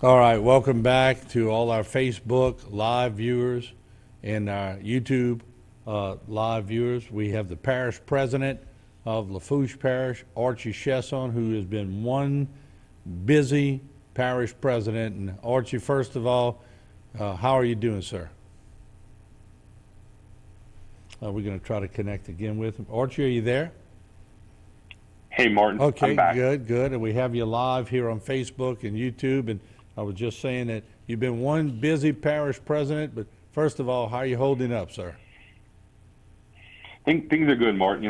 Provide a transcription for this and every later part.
All right, welcome back to all our Facebook live viewers and our YouTube live viewers. We have the parish president of Lafourche Parish, Archie Chesson, who has been one busy parish president. And Archie, first of all, how are you doing, sir? We're going to try to connect again with him. Archie, are you there? Hey, Martin. Okay, I'm back. good. And we have you live here on Facebook and YouTube. And I was just saying that you've been one busy parish president, but first of all, how are you holding up, sir? Things are good, Martin.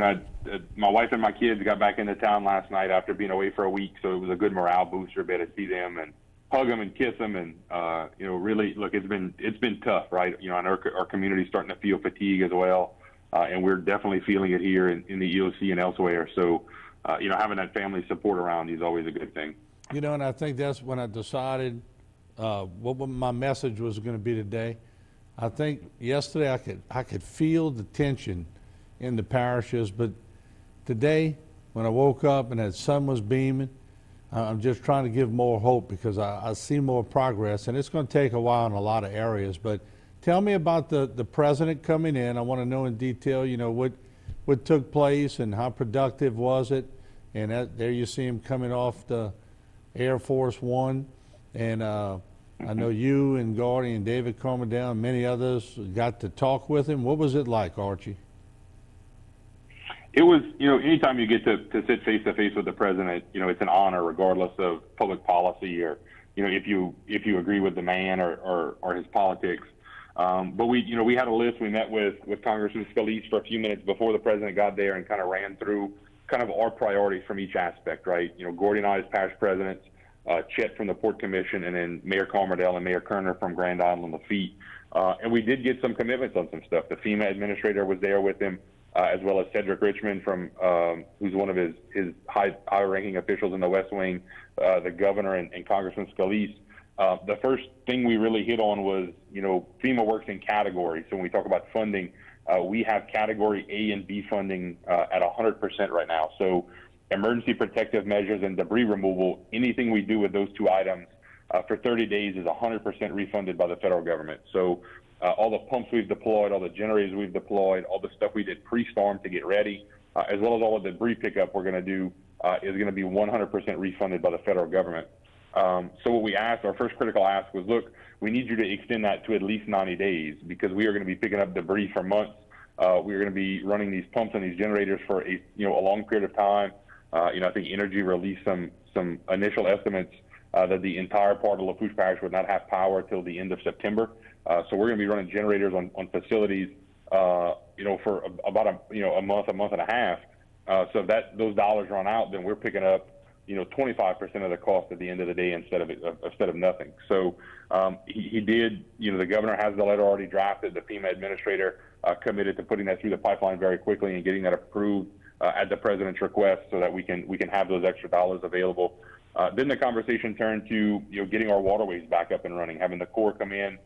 My wife and my kids got back into town last night after being away for a week, so it was a good morale booster, be able to see them and hug them and kiss them, and really look. It's been tough, right? And our community's starting to feel fatigue as well, and we're definitely feeling it here in the EOC and elsewhere. So, having that family support around is always a good thing. And I think that's when I decided what my message was going to be today. I think yesterday I could feel the tension in the parishes, but today when I woke up and the sun was beaming, I'm just trying to give more hope because I see more progress, and it's going to take a while in a lot of areas. But tell me about the president coming in. I want to know in detail, what took place and how productive was it. And there you see him coming off the Air Force One, and I know you and Gordy and David Carmodale and many others got to talk with him. What was it like, Archie? It was, anytime you get to sit face to face with the president, it's an honor, regardless of public policy or, if you agree with the man or his politics. But we had a list. We met with Congressman Scalise for a few minutes before the president got there and kind of ran through kind of our priorities from each aspect, right? Gordy and I as parish presidents, Chet from the Port Commission, and then Mayor Carmodale and Mayor Kerner from Grand Island and Lafitte. And we did get some commitments on some stuff. The FEMA administrator was there with him, as well as Cedric Richmond from who's one of his high-ranking officials in the West Wing, the governor and Congressman Scalise. The first thing we really hit on was, FEMA works in categories. So when we talk about funding, we have category A and B funding at 100% right now. So emergency protective measures and debris removal, anything we do with those two items for 30 days is 100% refunded by the federal government. So all the pumps we've deployed, all the generators we've deployed, all the stuff we did pre-storm to get ready, as well as all of the debris pickup we're going to do is going to be 100% refunded by the federal government. So what we asked, our first critical ask was, look, we need you to extend that to at least 90 days because we are going to be picking up debris for months. We are going to be running these pumps and these generators for a long period of time. I think Energy released some initial estimates that the entire part of Lafourche Parish would not have power till the end of September. So we're going to be running generators on facilities, for about a month and a half. So if those dollars run out, then we're picking up 25% of the cost at the end of the day instead of nothing. So he did. The governor has the letter already drafted. The FEMA administrator committed to putting that through the pipeline very quickly and getting that approved at the president's request, so that we can have those extra dollars available. Then the conversation turned to getting our waterways back up and running, having the Corps come in,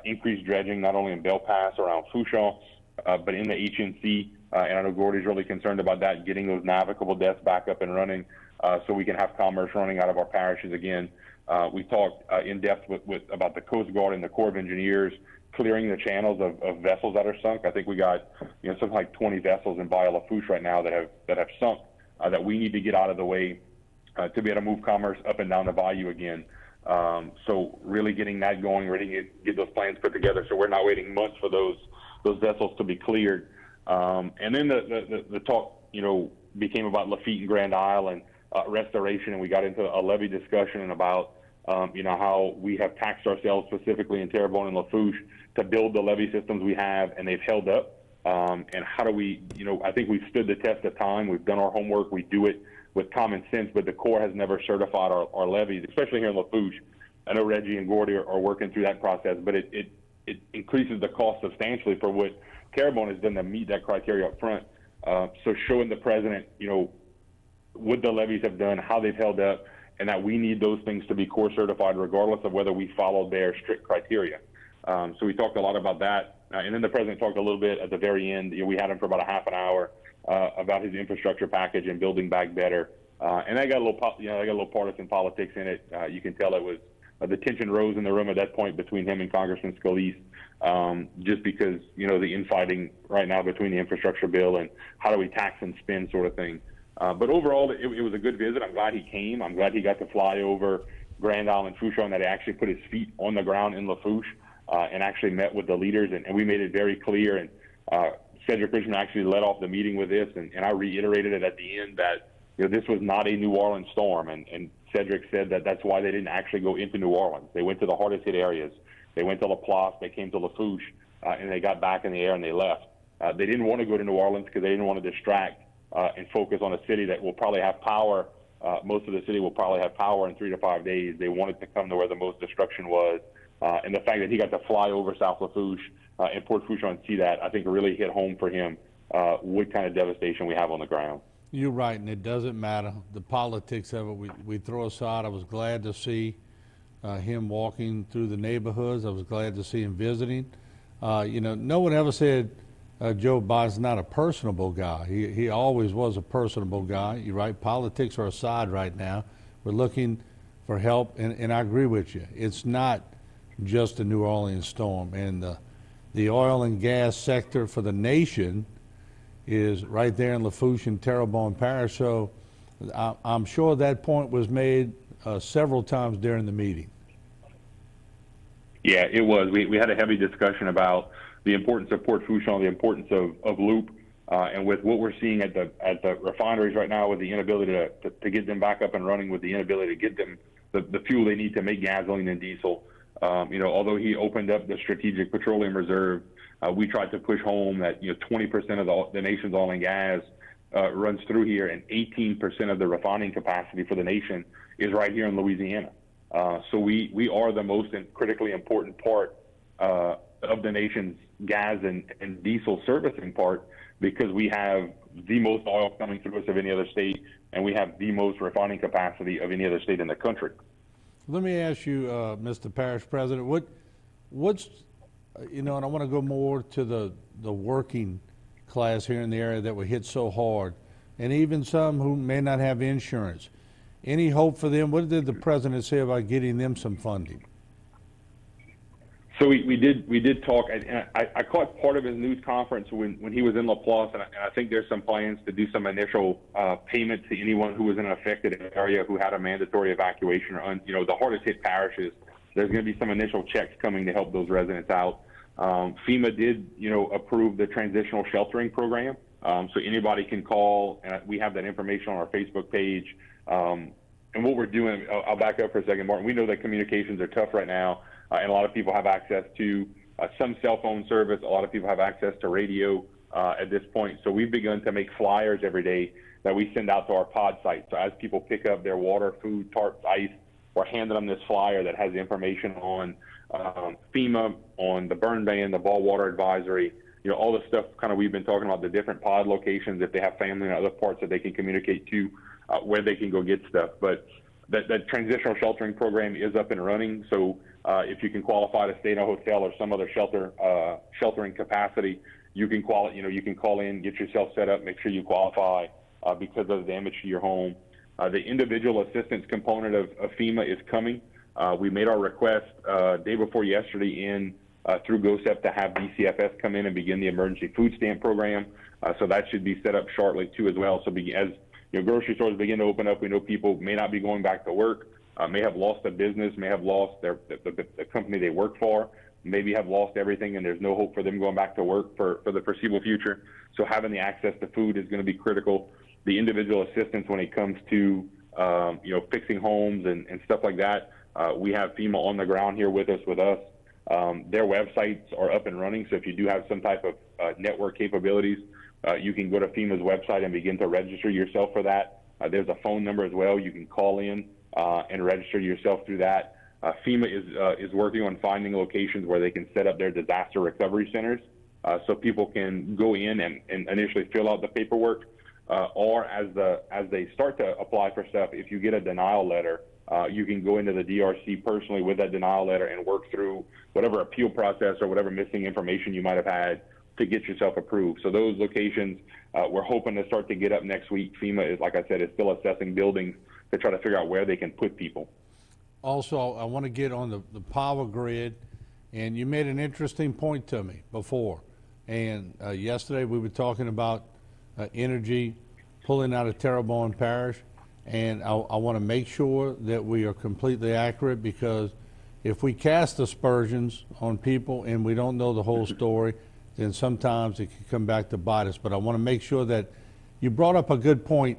increase dredging not only in Belle Pass around Fouchon, but in the HNC. And I know Gordy's really concerned about that, getting those navigable decks back up and running, so we can have commerce running out of our parishes again. We talked in depth about the Coast Guard and the Corps of Engineers clearing the channels of vessels that are sunk. I think we got something like 20 vessels in Bayou Lafourche right now that have sunk that we need to get out of the way to be able to move commerce up and down the bayou again. So really getting that going, ready to get those plans put together, so we're not waiting months for those vessels to be cleared. And then the talk became about Lafitte and Grand Isle and restoration, and we got into a levy discussion and about how we have taxed ourselves specifically in Terrebonne and Lafourche to build the levee systems we have, and they've held up. And how do we, I think we've stood the test of time. We've done our homework. We do it with common sense, but the Corps has never certified our levees, especially here in Lafourche. I know Reggie and Gordy are working through that process, but it increases the cost substantially for what Terrebonne has done to meet that criteria up front. So showing the president, what the levees have done, how they've held up, and that we need those things to be Corps certified regardless of whether we follow their strict criteria. So we talked a lot about that. And then the president talked a little bit at the very end. We had him for about a half an hour about his infrastructure package and building back better. And that got a little, partisan politics in it. You can tell it was The tension rose in the room at that point between him and Congressman Scalise, just because, the infighting right now between the infrastructure bill and how do we tax and spend sort of thing. But overall, it was a good visit. I'm glad he came. I'm glad he got to fly over Grand Island, Lafourche, and that he actually put his feet on the ground in Lafourche and actually met with the leaders. And we made it very clear. And Cedric Richmond actually led off the meeting with this. And I reiterated it at the end that this was not a New Orleans storm. And Cedric said that that's why they didn't actually go into New Orleans. They went to the hardest hit areas. They went to Laplace. They came to Lafourche, and they got back in the air and they left. They didn't want to go to New Orleans because they didn't want to distract and focus on a city that will probably have power. Most of the city will probably have power in 3 to 5 days. They wanted to come to where the most destruction was. And the fact that he got to fly over South Lafourche and Port Fourchon and see that, I think really hit home for him what kind of devastation we have on the ground. You're right, and it doesn't matter. The politics of it, we throw aside. I was glad to see him walking through the neighborhoods. I was glad to see him visiting. No one ever said Joe Biden's not a personable guy. He always was a personable guy. You're right, politics are aside right now. We're looking for help, and I agree with you. It's not just a New Orleans storm, and the oil and gas sector for the nation is right there in Lafourche and Terrebonne Parish. So I'm sure that point was made several times during the meeting. Yeah, it was. We had a heavy discussion about the importance of Port Fourchon, the importance of Loop, and with what we're seeing at the refineries right now, with the inability to get them back up and running, with the inability to get them the fuel they need to make gasoline and diesel. Although he opened up the Strategic Petroleum Reserve, we tried to push home that 20% of the nation's oil and gas runs through here, and 18% of the refining capacity for the nation is right here in Louisiana. So we are the most critically important part of the nation's gas and diesel servicing part, because we have the most oil coming through us of any other state, and we have the most refining capacity of any other state in the country. Let me ask you, Mr. Parish President, what's and I want to go more to the working class here in the area that were hit so hard, and even some who may not have insurance. Any hope for them? What did the president say about getting them some funding? So we did talk. I caught part of his news conference when he was in Laplace, and I think there's some plans to do some initial payment to anyone who was in an affected area who had a mandatory evacuation or the hardest hit parishes. There's going to be some initial checks coming to help those residents out. FEMA did approve the transitional sheltering program, so anybody can call, and we have that information on our Facebook page. And what we're doing, I'll back up for a second, Martin. We know that communications are tough right now. And a lot of people have access to some cell phone service. A lot of people have access to radio at this point. So we've begun to make flyers every day that we send out to our pod site. So as people pick up their water, food, tarps, ice, we're handing them this flyer that has information on FEMA, on the burn ban, the ball water advisory, all the stuff kind of we've been talking about, the different pod locations, if they have family in other parts that they can communicate to, where they can go get stuff. But that transitional sheltering program is up and running. So if you can qualify to stay in a hotel or some other sheltering capacity, you can you can call in, get yourself set up, make sure you qualify because of the damage to your home. The individual assistance component of FEMA is coming. We made our request day before yesterday through GOSEP to have DCFS come in and begin the emergency food stamp program. So that should be set up shortly too as well. So as grocery stores begin to open up, we know people may not be going back to work, may have lost a business, may have lost the company they work for, maybe have lost everything, and there's no hope for them going back to work for the foreseeable future. So having the access to food is going to be critical. The individual assistance when it comes to fixing homes and stuff like that, we have FEMA on the ground here with us. Their websites are up and running, so if you do have some type of network capabilities, you can go to FEMA's website and begin to register yourself for that. There's a phone number as well. You can call in and register yourself through that. FEMA is working on finding locations where they can set up their disaster recovery centers, so people can go in and initially fill out the paperwork, or as they start to apply for stuff, if you get a denial letter, you can go into the DRC personally with that denial letter and work through whatever appeal process or whatever missing information you might have had to get yourself approved. So those locations, we're hoping to start to get up next week. FEMA is, like I said, is still assessing buildings to try to figure out where they can put people. also, I want to get on the power grid, and you made an interesting point to me before. And yesterday we were talking about energy pulling out of Terrebonne Parish, and I want to make sure that we are completely accurate, because if we cast aspersions on people and we don't know the whole story, then sometimes it can come back to bite us. But I want to make sure that you brought up a good point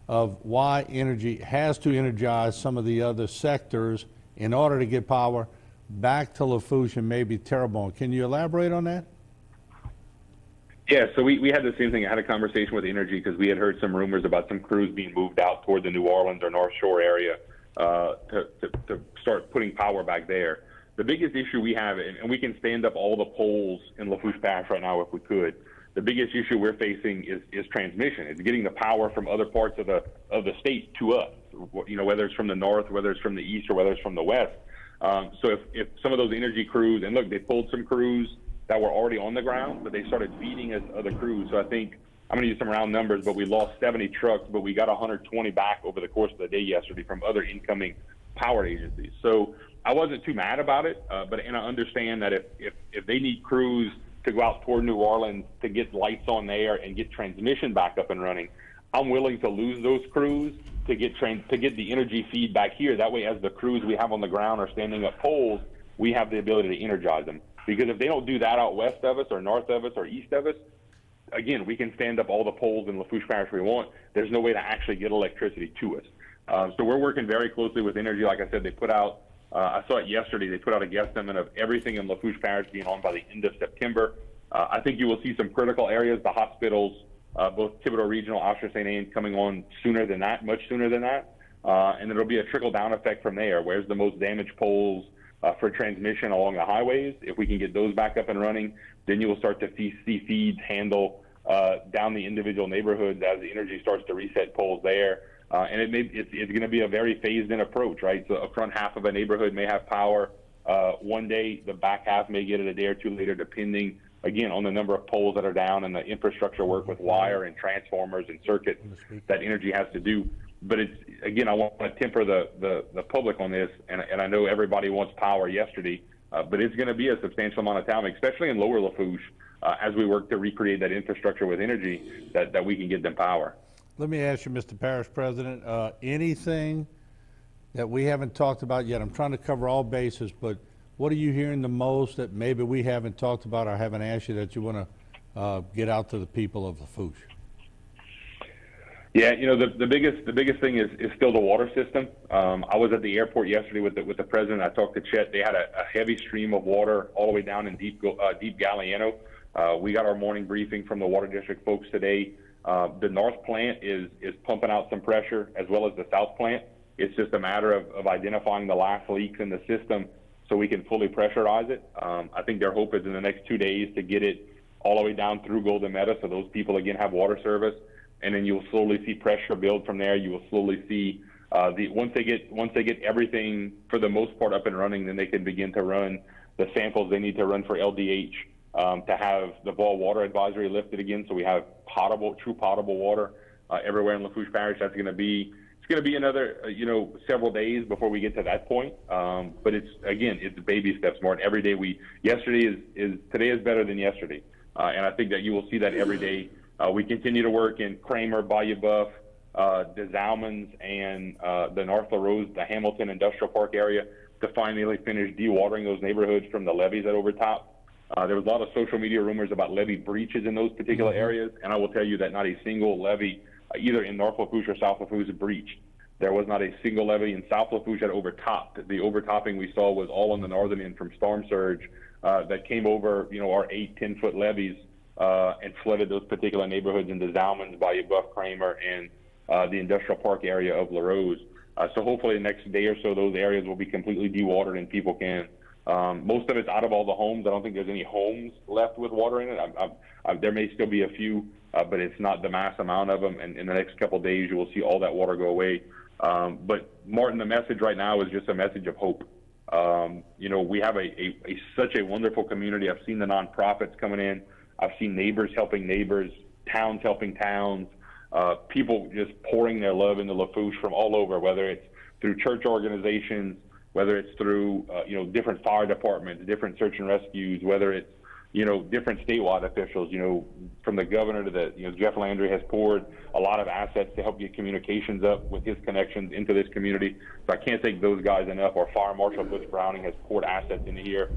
of why energy has to energize some of the other sectors in order to get power back to Lafourche and maybe Terrebonne. Can you elaborate on that? Yeah, so we had the same thing. I had a conversation with Energy because we had heard some rumors about some crews being moved out toward the New Orleans or North Shore area to start putting power back there. The biggest issue we have, and we can stand up all the poles in Lafourche Parish right now if we could, the biggest issue we're facing is transmission. It's getting the power from other parts of the state to us, whether it's from the north, whether it's from the east, or whether it's from the west. So if some of those Energy crews, and look, they pulled some crews that were already on the ground, but they started feeding us other crews. So I think, I'm going to use some round numbers, but we lost 70 trucks, but we got 120 back over the course of the day yesterday from other incoming power agencies. So I wasn't too mad about it, and I understand that if they need crews to go out toward New Orleans to get lights on there and get transmission back up and running, I'm willing to lose those crews to get the energy feed back here. That way, as the crews we have on the ground are standing up poles, we have the ability to energize them. Because if they don't do that out west of us or north of us or east of us, again, we can stand up all the poles in Lafourche Parish we want. There's no way to actually get electricity to us. So we're working very closely with Energy. Like I said, they put out, I saw it yesterday, they put out a guesstimate of everything in Lafourche Parish being on by the end of September. I think you will see some critical areas, the hospitals, both Thibodeau Regional, Osher St. Anne coming on sooner than that, much sooner than that. And there'll be a trickle-down effect from there. Where's the most damaged poles for transmission along the highways? If we can get those back up and running, then you will start to see feeds handle down the individual neighborhoods as the Energy starts to reset poles there. And it's going to be a very phased-in approach, right? So a front half of a neighborhood may have power one day, the back half may get it a day or two later, depending, again, on the number of poles that are down and the infrastructure work with wire and transformers and circuits that Energy has to do. But it's, again, I want to temper the public on this, and I know everybody wants power yesterday, but it's going to be a substantial amount of time, especially in Lower Lafourche, as we work to recreate that infrastructure with Energy, that we can get them power. Let me ask you, Mr. Parish President, anything that we haven't talked about yet? I'm trying to cover all bases, but what are you hearing the most that maybe we haven't talked about or haven't asked you that you want to get out to the people of Lafourche? Yeah, the biggest thing is still the water system. I was at the airport yesterday with the president. I talked to Chet. They had a heavy stream of water all the way down in deep Galliano. We got our morning briefing from the water district folks today. The north plant is pumping out some pressure, as well as the south plant. It's just a matter of identifying the last leaks in the system so we can fully pressurize it. I think their hope is in the next 2 days to get it all the way down through Golden Meadow, so those people again have water service. And then you'll slowly see pressure build from there. You will slowly see once they get everything for the most part up and running, then they can begin to run the samples they need to run for LDH to have the boil water advisory lifted again, so we have true potable water everywhere in Lafourche Parish. It's going to be another several days before we get to that point. But it's baby steps, Martin. Every day today is better than yesterday, and I think that you will see that every day. We continue to work in Kramer, Bayou Buff, the Zalmans, and the North LaRose, the Hamilton Industrial Park area to finally finish dewatering those neighborhoods from the levees that overtop. There was a lot of social media rumors about levee breaches in those particular areas, and I will tell you that not a single levee, either in North Lafourche or South Lafourche, breached. There was not a single levee in South Lafourche that overtopped. The overtopping we saw was all on the northern end from storm surge that came over, our 8-10 foot levees. And flooded those particular neighborhoods in the Zalmans, Bayou Buff, Kramer, and the industrial park area of LaRose. So hopefully the next day or so, those areas will be completely dewatered and people can. Most of it's out of all the homes. I don't think there's any homes left with water in it. There may still be a few, but it's not the mass amount of them. And in the next couple of days, you will see all that water go away. But Martin, the message right now is just a message of hope. We have such a wonderful community. I've seen the nonprofits coming in. I've seen neighbors helping neighbors, towns helping towns, people just pouring their love into Lafourche from all over, whether it's through church organizations, whether it's through, different fire departments, different search and rescues, whether it's, different statewide officials, from the governor to the, Jeff Landry has poured a lot of assets to help get communications up with his connections into this community. So I can't thank those guys enough. Our Fire Marshal Butch Browning has poured assets into here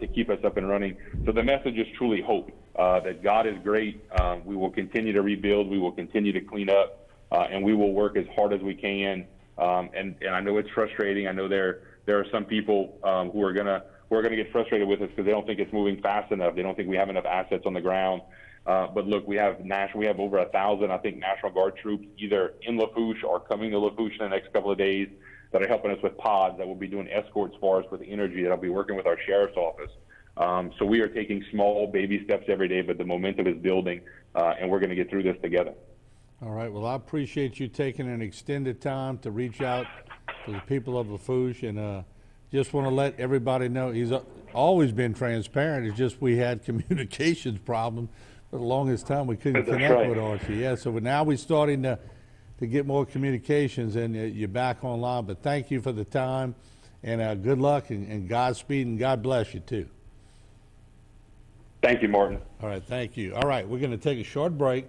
to keep us up and running. So the message is truly hope, that God is great. We will continue to rebuild. We will continue to clean up, and we will work as hard as we can. And I know it's frustrating. I know there are some people who are going to get frustrated with us because they don't think it's moving fast enough. They don't think we have enough assets on the ground. But look, we have over 1,000, I think, National Guard troops either in Lafourche or coming to Lafourche in the next couple of days that are helping us with pods that will be doing escorts for us with energy, that'll be working with our sheriff's office. So we are taking small baby steps every day, but the momentum is building, and we're going to get through this together. All right. Well, I appreciate you taking an extended time to reach out to the people of Lafourche, and just want to let everybody know he's always been transparent. It's just we had communications problem for the longest time. We couldn't connect with Archie. Yeah. So now we're starting to get more communications, and you're back online. But thank you for the time, and good luck, and Godspeed, and God bless you too. Thank you, Martin. All right. Thank you. All right. We're going to take a short break.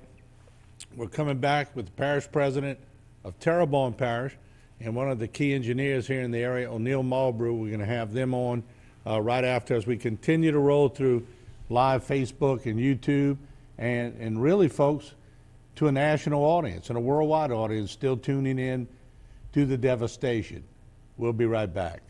We're coming back with the parish president of Terrebonne Parish and one of the key engineers here in the area, O'Neill Marlborough. We're going to have them on right after as we continue to roll through live Facebook and YouTube, and really, folks, to a national audience and a worldwide audience still tuning in to the devastation. We'll be right back.